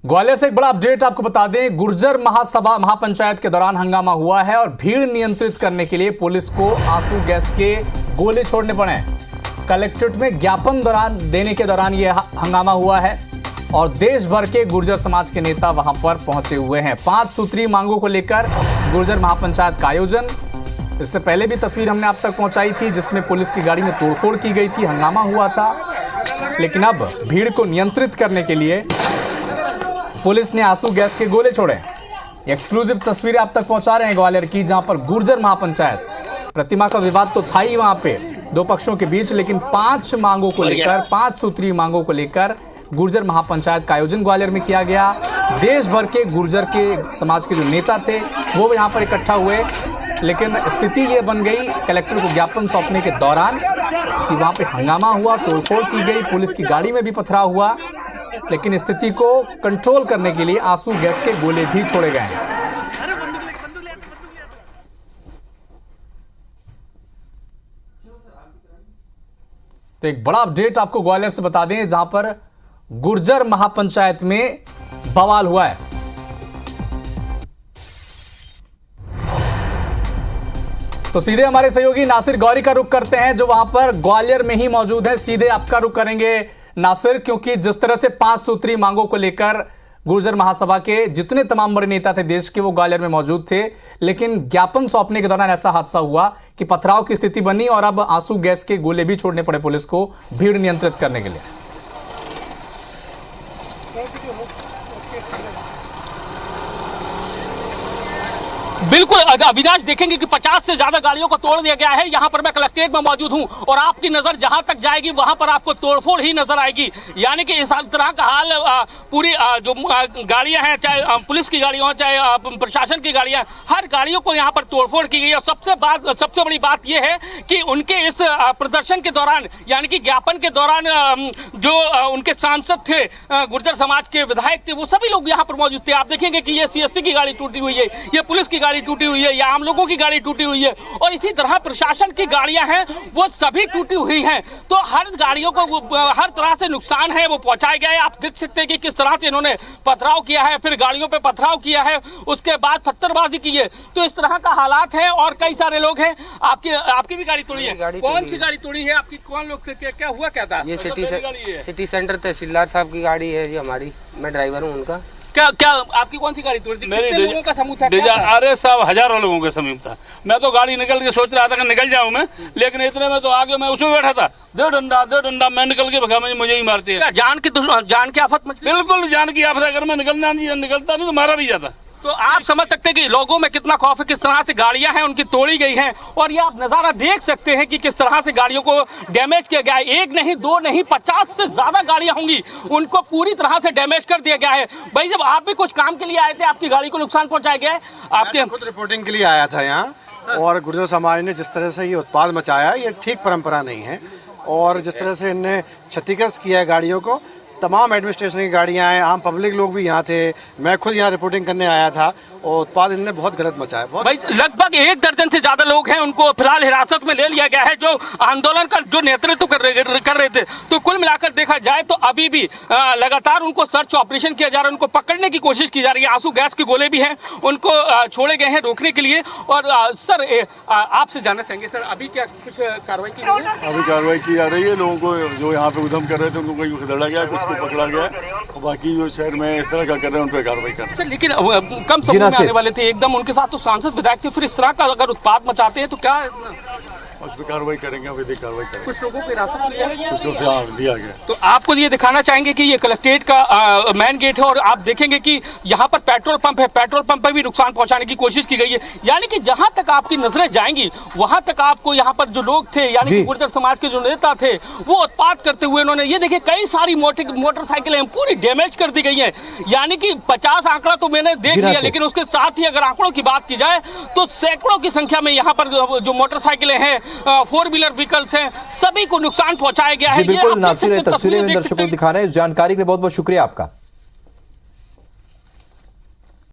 ग्वालियर से एक बड़ा अपडेट आपको बता दें। गुर्जर महासभा महापंचायत के दौरान हंगामा हुआ है और भीड़ नियंत्रित करने के लिए पुलिस को आंसू गैस के गोले छोड़ने पड़े। कलेक्ट्रेट में ज्ञापन देने के दौरान यह हंगामा हुआ है और देश भर के गुर्जर समाज के नेता वहां पर पहुंचे हुए हैं। 5 सूत्री मांगों को लेकर गुर्जर महापंचायत का आयोजन। इससे पहले भी तस्वीर हमने आप तक पहुंचाई थी जिसमें पुलिस की गाड़ी में तोड़फोड़ की गई थी, हंगामा हुआ था। लेकिन अब भीड़ को नियंत्रित करने के लिए पुलिस ने आंसू गैस के गोले छोड़े। एक्सक्लूसिव तस्वीरें आप तक पहुंचा रहे हैं ग्वालियर की, जहां पर गुर्जर महापंचायत प्रतिमा का विवाद तो था ही वहां पे दो पक्षों के बीच, लेकिन 5 मांगों को लेकर 5 सूत्री मांगों को लेकर गुर्जर महापंचायत का आयोजन ग्वालियर में किया गया। देश भर के गुर्जर के समाज के जो नेता थे वो यहां पर इकट्ठा हुए, लेकिन स्थिति ये बन गई कलेक्टर को ज्ञापन सौंपने के दौरान कि वहां पे हंगामा हुआ, तोड़फोड़ की गई, पुलिस की गाड़ी में भी पथराव हुआ। लेकिन स्थिति को कंट्रोल करने के लिए आंसू गैस के गोले भी छोड़े गए हैं। तो एक बड़ा अपडेट आपको ग्वालियर से बता दें, जहां पर गुर्जर महापंचायत में बवाल हुआ है। तो सीधे हमारे सहयोगी नासिर गौरी का रुख करते हैं जो वहां पर ग्वालियर में ही मौजूद है। सीधे आपका रुख करेंगे नासिर, क्योंकि जिस तरह से 5 सूत्री मांगों को लेकर गुर्जर महासभा के जितने तमाम बड़े नेता थे देश के वो ग्वालियर में मौजूद थे, लेकिन ज्ञापन सौंपने के दौरान ऐसा हादसा हुआ कि पथराव की स्थिति बनी और अब आंसू गैस के गोले भी छोड़ने पड़े पुलिस को भीड़ नियंत्रित करने के लिए। बिल्कुल अविनाश, देखेंगे कि 50 से ज्यादा गाड़ियों को तोड़ दिया गया है। यहाँ पर मैं कलेक्ट्रेट में मौजूद हूँ और आपकी नजर जहां तक जाएगी वहां पर आपको तोड़फोड़ ही नजर आएगी। यानी कि इस तरह का हाल पूरी जो गाड़ियां हैं, चाहे पुलिस की गाड़ियां हो चाहे प्रशासन की गाड़ियां, हर गाड़ियों को यहाँ पर तोड़फोड़ की गई है। सबसे बड़ी बात यह है कि उनके इस प्रदर्शन के दौरान, यानी कि ज्ञापन के दौरान जो उनके सांसद थे, गुर्जर समाज के विधायक थे, वो सभी लोग यहाँ पर मौजूद थे। आप देखेंगे कि ये CSP की गाड़ी टूटी हुई है, ये पुलिस की गाड़ी टूटी हुई है, या आम लोगों की गाड़ी टूटी हुई है, और इसी तरह प्रशासन की गाड़ियां हैं वो सभी टूटी हुई हैं। तो हर गाड़ियों को हर तरह से नुकसान है वो पहुंचाया गया है। आप देख सकते हैं कि किस तरह से इन्होंने पथराव किया है, फिर गाड़ियों पे पथराव किया है, उसके बाद पत्थरबाजी की है। तो इस तरह का हालात है और कई सारे लोग हैं। आपकी भी गाड़ी तोड़ी है? कौन सी गाड़ी तोड़ी है आपकी? कौन लोग थे? क्या हुआ क्या था? ये सिटी सेंटर तहसीलदार साहब की गाड़ी है, ये हमारी, मैं ड्राइवर हूँ उनका। क्या आपकी कौन सी गाड़ी तोड़ी थी? कितने लोगों का समूह था? अरे साहब, हजारों लोगों का समूह था। मैं तो गाड़ी निकल के सोच रहा था कि निकल जाऊं मैं, लेकिन इतने में तो आगे मैं उसमें बैठा था। दे डंडा मैं निकल के भगा, मुझे ही मारती है। जान की आफत मच? बिल्कुल जान की आफत। अगर मैं निकलता नहीं तो मारा भी जाता। तो आप समझ सकते हैं कि लोगों में कितना खौफ है, किस तरह से गाड़ियां हैं उनकी तोड़ी गई हैं। और ये आप नजारा देख सकते हैं कि किस तरह से गाड़ियों को डैमेज किया गया है। 1 नहीं 2 नहीं 50 से ज्यादा गाड़ियां होंगी, उनको पूरी तरह से डैमेज कर दिया गया है। भाई, जब आप भी कुछ काम के लिए आए थे, आपकी गाड़ी को नुकसान पहुंचाया गया है? आपके खुद रिपोर्टिंग के लिए आया था यहाँ, और गुर्जर समाज ने जिस तरह से ये उत्पाद मचाया, ये ठीक परंपरा नहीं है। और जिस तरह से इनने क्षतिग्रस्त किया है गाड़ियों को, तमाम एडमिनिस्ट्रेशन की गाड़ियां हैं, आम पब्लिक लोग भी यहाँ थे, मैं खुद यहाँ रिपोर्टिंग करने आया था, और उत्पाद इनने बहुत गलत मचाया। भाई, लगभग 1 दर्जन से ज्यादा लोग हैं, उनको फिलहाल हिरासत में ले लिया गया है, जो आंदोलन का जो नेतृत्व कर रहे थे। तो कुल मिलाकर देखा जाए तो अभी भी लगातार उनको सर्च ऑपरेशन किया जा रहा है, उनको पकड़ने की कोशिश की जा रही है। आंसू गैस के गोले भी हैं, उनको छोड़े गए हैं रोकने के लिए। और सर, आपसे जानना चाहेंगे सर, अभी क्या कुछ कार्रवाई की गई है? अभी कार्रवाई की जा रही है। लोगों को जो यहाँ पे उधम कर रहे थे उनको कहीं खदेड़ा गया, कुछ को पकड़ा गया, और बाकी जो शहर में इस तरह का कर रहे हैं उन पर कार्रवाई कर रहे हैं। लेकिन कम समय आने वाले थे एकदम, उनके साथ तो सांसद विधायक थे, फिर इस तरह का अगर उत्पाद मचाते हैं तो क्या उस पर कार्रवाई करेंगे, विधिक कार्रवाई करेंगे। कुछ लोगों को हिरासत में लिया है, कुछ से लिया गया। तो आपको ये दिखाना चाहेंगे कि ये कलेक्ट्रेट का मेन गेट है और आप देखेंगे कि यहाँ पर पेट्रोल पंप है, पेट्रोल पंप पर भी नुकसान पहुंचाने की कोशिश की गई है। यानी कि जहां तक आपकी नजरें जाएंगी वहां तक आपको यहाँ पर जो लोग थे, यानी कि गुर्जर समाज के जो नेता थे, वो उत्पाद करते हुए उन्होंने, ये देखिए, कई सारी मोटरसाइकिलें पूरी डैमेज कर दी गई है। यानी कि 50 आंकड़ा तो मैंने देख लिया, लेकिन उसके साथ ही अगर आंकड़ों की बात की जाए तो सैकड़ों की संख्या में यहाँ पर जो मोटरसाइकिलें हैं, 4 व्हीलर व्हीकल्स हैं, सभी को नुकसान पहुंचाया गया है। बिल्कुल नासिर, तस्वीरें दर्शकों को दिखा रहे हैं। इस जानकारी के लिए बहुत बहुत शुक्रिया आपका।